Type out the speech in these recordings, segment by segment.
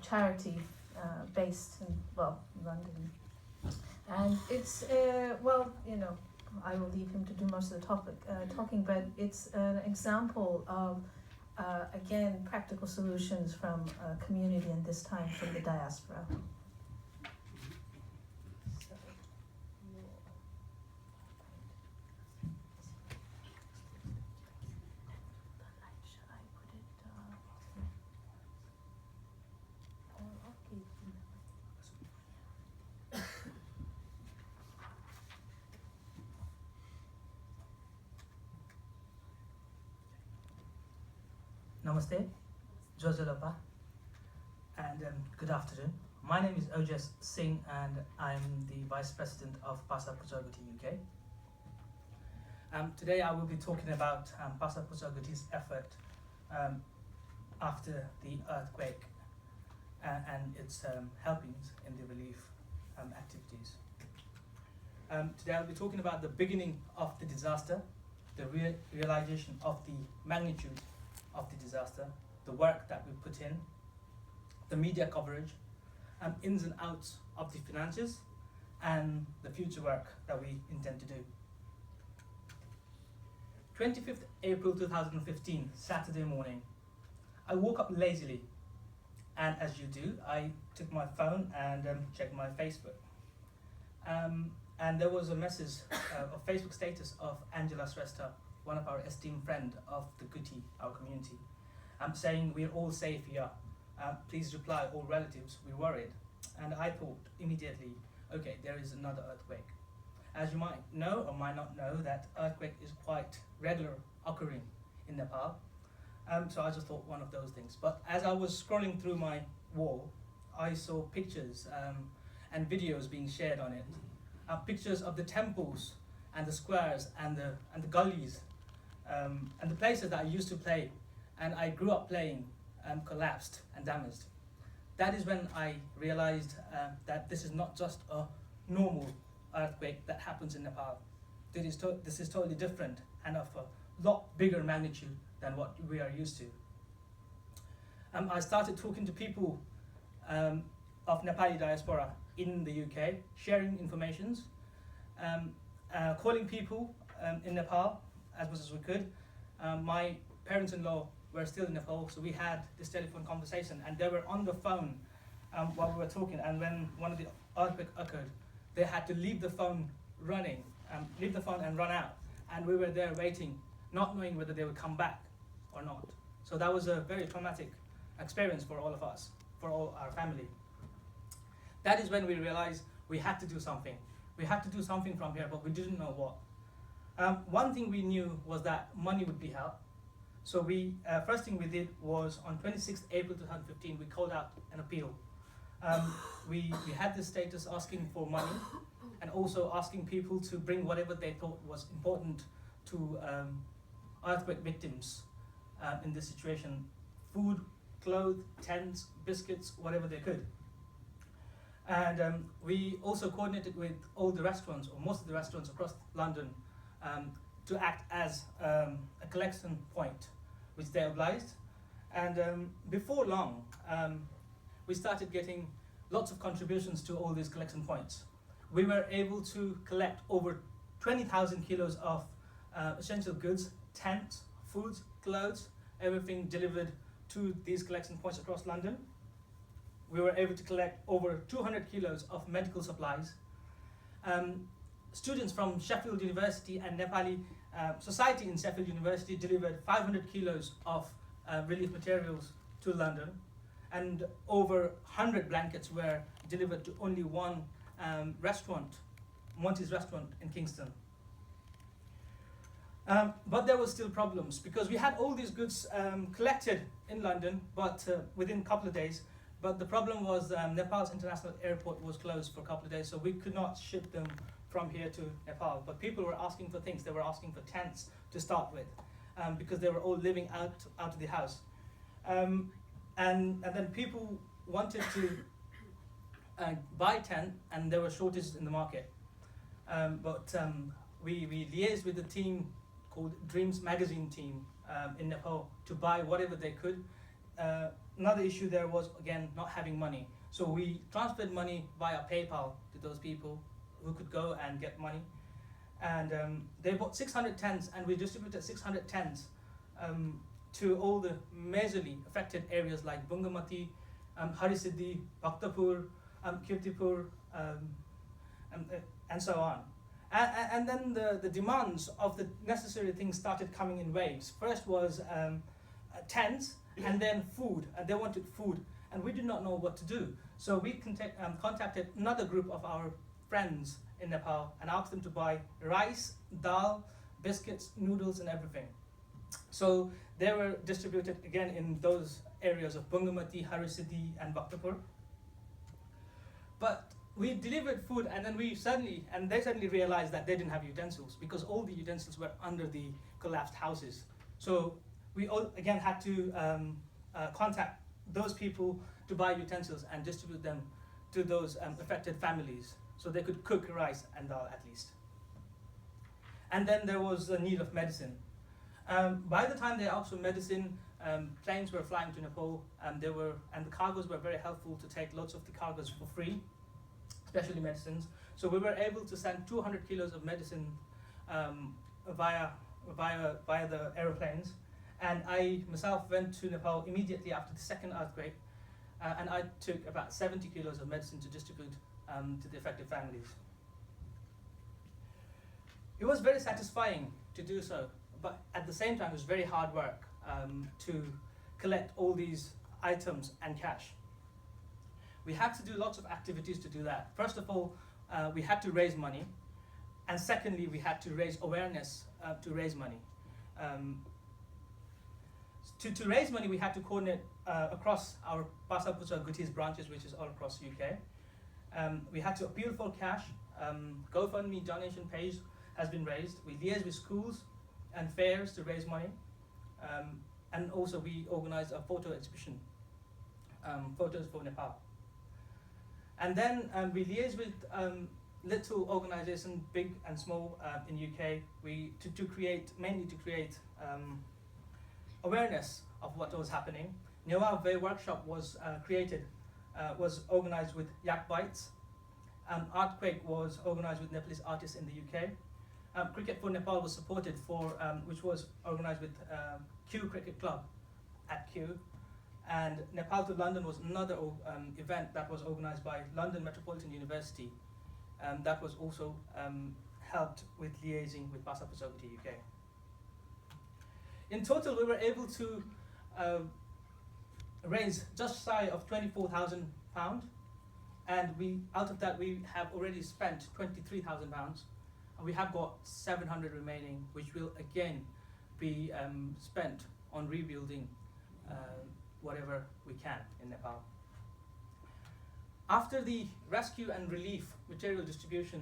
charity based in, well, London. And it's, I will leave him to do most of the talking, but it's an example of, again, practical solutions from a community, and this time from the diaspora. So, should I put it, okay. Namaste, Jojalapa, and good afternoon. My name is Ojas Singh, and I'm the Vice President of Pasa Puchah Guthi UK. Today I will be talking about Pasa Puchah Guthi's effort after the earthquake and its helpings in the relief activities. Today I'll be talking about the beginning of the disaster, the realization of the magnitude of the disaster, the work that we put in, the media coverage, ins and outs of the finances, and the future work that we intend to do. 25th April 2015, Saturday morning. I woke up lazily, and as you do, I took my phone and checked my Facebook. And there was a message, a Facebook status of Angela Shrestha, one of our esteemed friend of the Guthi, our community. Saying we're all safe here. Please reply, all relatives, we're worried. And I thought immediately, okay, there is another earthquake. As you might know or might not know, that earthquake is quite regular occurring in Nepal. So I just thought one of those things. But as I was scrolling through my wall, I saw pictures and videos being shared on it. Pictures of the temples and the squares and the gullies and the places that I used to play and I grew up playing collapsed and damaged. That is when I realized that this is not just a normal earthquake that happens in Nepal. This is totally different and of a lot bigger magnitude than what we are used to. I started talking to people of Nepali diaspora in the UK, sharing informations, calling people in Nepal as much as we could. My parents-in-law were still in Nepal, so we had this telephone conversation, and they were on the phone while we were talking. And when one of the earthquake occurred, they had to leave the phone running, leave the phone and run out. And we were there waiting, not knowing whether they would come back or not. So that was a very traumatic experience for all of us, for all our family. That is when we realized we had to do something. We had to do something from here, but we didn't know what. One thing we knew was that money would be helped. So first thing we did was on 26th April 2015, we called out an appeal. We had this status asking for money and also asking people to bring whatever they thought was important to earthquake victims in this situation. Food, clothes, tents, biscuits, whatever they could. And we also coordinated with all the restaurants, or most of the restaurants across London, to act as a collection point, which they obliged. And before long, we started getting lots of contributions to all these collection points. We were able to collect over 20,000 kilos of essential goods, tents, food, clothes, everything delivered to these collection points across London. We were able to collect over 200 kilos of medical supplies. Students from Sheffield University and Nepali Society in Sheffield University delivered 500 kilos of relief materials to London, and over 100 blankets were delivered to only one restaurant, Monty's restaurant in Kingston. But there was still problems because we had all these goods collected in London, but within a couple of days. But the problem was Nepal's international airport was closed for a couple of days, so we could not ship them from here to Nepal. But people were asking for things. They were asking for tents to start with, because they were all living out of the house. And then people wanted to buy tent, and there were shortages in the market. But we liaised with the team called Dreams Magazine team in Nepal to buy whatever they could. another issue there was, again, not having money. So we transferred money via PayPal to those people who could go and get money. And they bought 600 tents, and we distributed 600 tents to all the majorly affected areas like Bungamati, Harisiddhi, Bhaktapur, Kirtipur, and so on. And then the demands of the necessary things started coming in waves. First was tents, and then food. And they wanted food, and we did not know what to do. So we contacted another group of our friends in Nepal and asked them to buy rice, dal, biscuits, noodles, and everything. So they were distributed again in those areas of Bungamati, Harisiddhi, and Bhaktapur. But we delivered food, and then they suddenly realized that they didn't have utensils, because all the utensils were under the collapsed houses. So we all again had to contact those people to buy utensils and distribute them to those affected families, so they could cook rice and dal at least. And then there was a need of medicine. By the time they asked for medicine, planes were flying to Nepal, and the cargoes were very helpful to take lots of the cargoes for free, especially medicines. So we were able to send 200 kilos of medicine via the aeroplanes. And I myself went to Nepal immediately after the second earthquake, and I took about 70 kilos of medicine to distribute to the affected families. It was very satisfying to do so, but at the same time it was very hard work to collect all these items and cash. We had to do lots of activities to do that. First of all, we had to raise money, and secondly, we had to raise awareness to raise money. To raise money, we had to coordinate across our Pasa Puchah Guthi's branches, which is all across UK. We had to appeal for cash. GoFundMe donation page has been raised. We liaised with schools and fairs to raise money. And also we organized a photo exhibition, Photos for Nepal. And then we liaised with little organizations, big and small, in UK, to create awareness of what was happening. Newa Ve workshop was organized with Yak Bites. Artquake was organized with Nepalese artists in the UK. Cricket for Nepal was supported which was organized with Q Cricket Club at Q. And Nepal to London was another event that was organized by London Metropolitan University. That was also helped with liaising with Pasa Puchah Guthi UK. In total, we were able to raise just shy of £24,000, and out of that we have already spent £23,000, and we have got 700 remaining, which will again be spent on rebuilding whatever we can in Nepal. After the rescue and relief material distribution,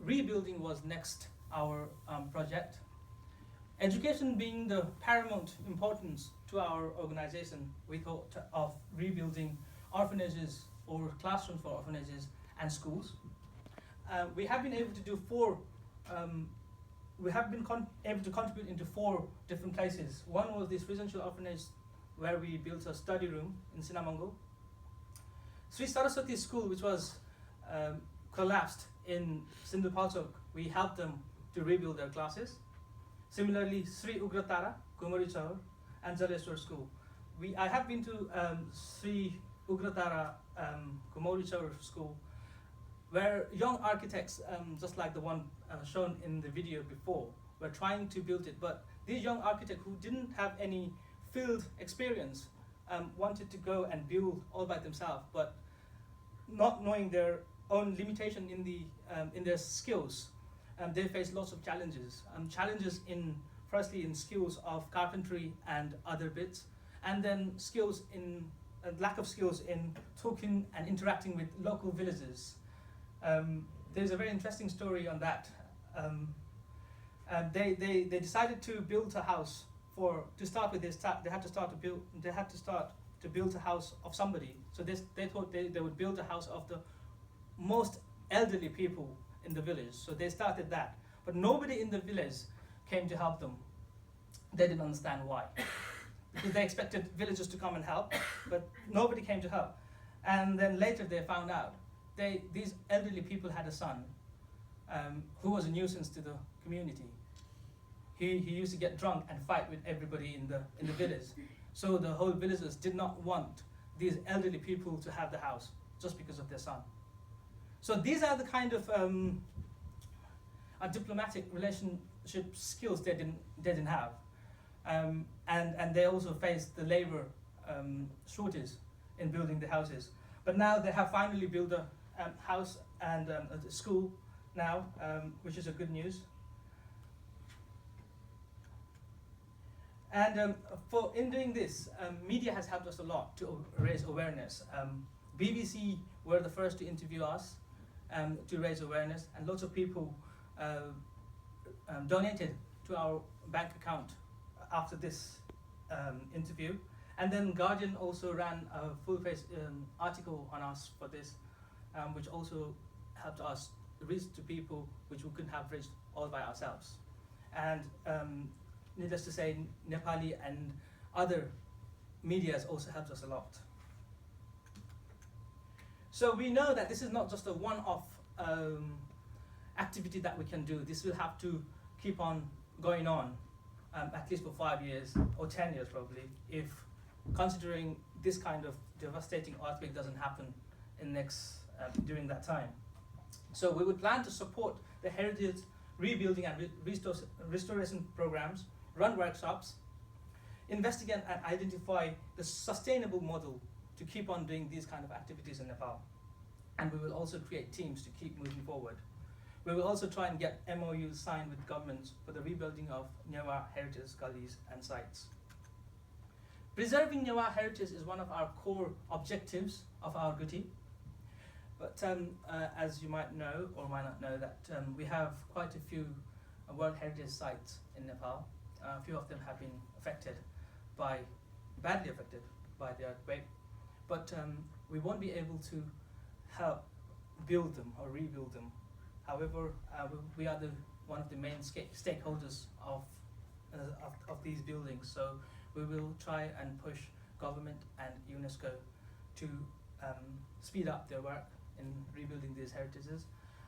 rebuilding was next our project. Education being the paramount importance to our organization, we thought of rebuilding orphanages or classrooms for orphanages and schools. We have been able to do able to contribute into 4 different places. One was this residential orphanage where we built a study room in Sinamango. Sri Saraswati School, which was collapsed in Sindhupalchok, we helped them to rebuild their classes. Similarly, Sri Ugratara, Kumari Chowar, and Jaleswar School. I have been to Sri Ugratara Kumari Chowar School, where young architects, just like the one shown in the video before, were trying to build it. But these young architects who didn't have any field experience wanted to go and build all by themselves, but not knowing their own limitation in their skills. They faced lots of challenges. Challenges firstly in skills of carpentry and other bits, and then lack of skills in talking and interacting with local villagers. There's a very interesting story on that. They decided to build a house. They had to start to build a house of somebody. So they thought they would build a house of the most elderly people in the village. So they started that, but nobody in the village came to help them. They didn't understand why. because they expected villagers to come and help, but nobody came to help. And then later they found out these elderly people had a son who was a nuisance to the community. He used to get drunk and fight with everybody in the village. So the whole villagers did not want these elderly people to have the house just because of their son. So these are the kind of diplomatic relationship skills they didn't have. And they also faced the labor shortage in building the houses. But now they have finally built a house and a school now, which is a good news. And in doing this, media has helped us a lot to raise awareness. BBC were the first to interview us to raise awareness, and lots of people donated to our bank account after this interview. And then Guardian also ran a full-page article on us for this, which also helped us reach to people which we couldn't have reached all by ourselves. And needless to say, Nepali and other media also helped us a lot. So we know that this is not just a one-off activity that we can do. This will have to keep on going on, at least for 5 years or 10 years probably, if considering this kind of devastating earthquake doesn't happen during that time. So we would plan to support the heritage rebuilding and restoration programs, run workshops, investigate and identify the sustainable model to keep on doing these kind of activities in Nepal. And we will also create teams to keep moving forward. We will also try and get MOUs signed with governments for the rebuilding of Nyewa heritage gullies and sites. Preserving Nyewa heritage is one of our core objectives of our Guthi. But as you might know or might not know, that we have quite a few World Heritage sites in Nepal. A few of them have been badly affected by the earthquake. But we won't be able to help build them or rebuild them. However, we are one of the main stakeholders of these buildings. So we will try and push government and UNESCO to speed up their work in rebuilding these heritages.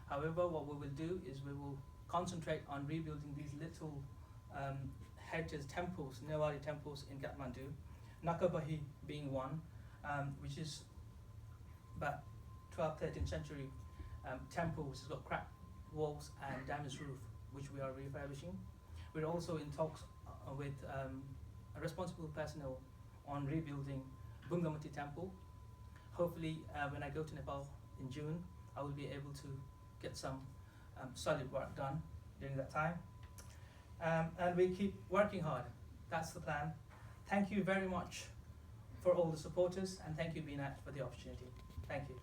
However, what we will do is we will concentrate on rebuilding these little heritage temples, Newari temples in Kathmandu, Nakabahi being one, which is about 12th, 13th century temple, which has got cracked walls and damaged roof, which we are refurbishing. We're also in talks with responsible personnel on rebuilding Bungamati temple. Hopefully, when I go to Nepal in June, I will be able to get some solid work done during that time. And we keep working hard. That's the plan. Thank you very much for all the supporters, and thank you, BNAC, for the opportunity. Thank you.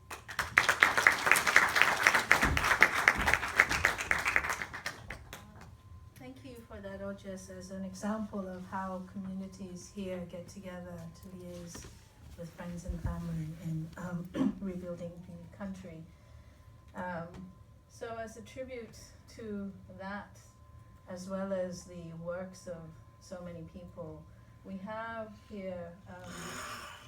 Thank you for that, Ojas, as an example of how communities here get together to liaise with friends and family in rebuilding the country. So as a tribute to that, as well as the works of so many people, we have here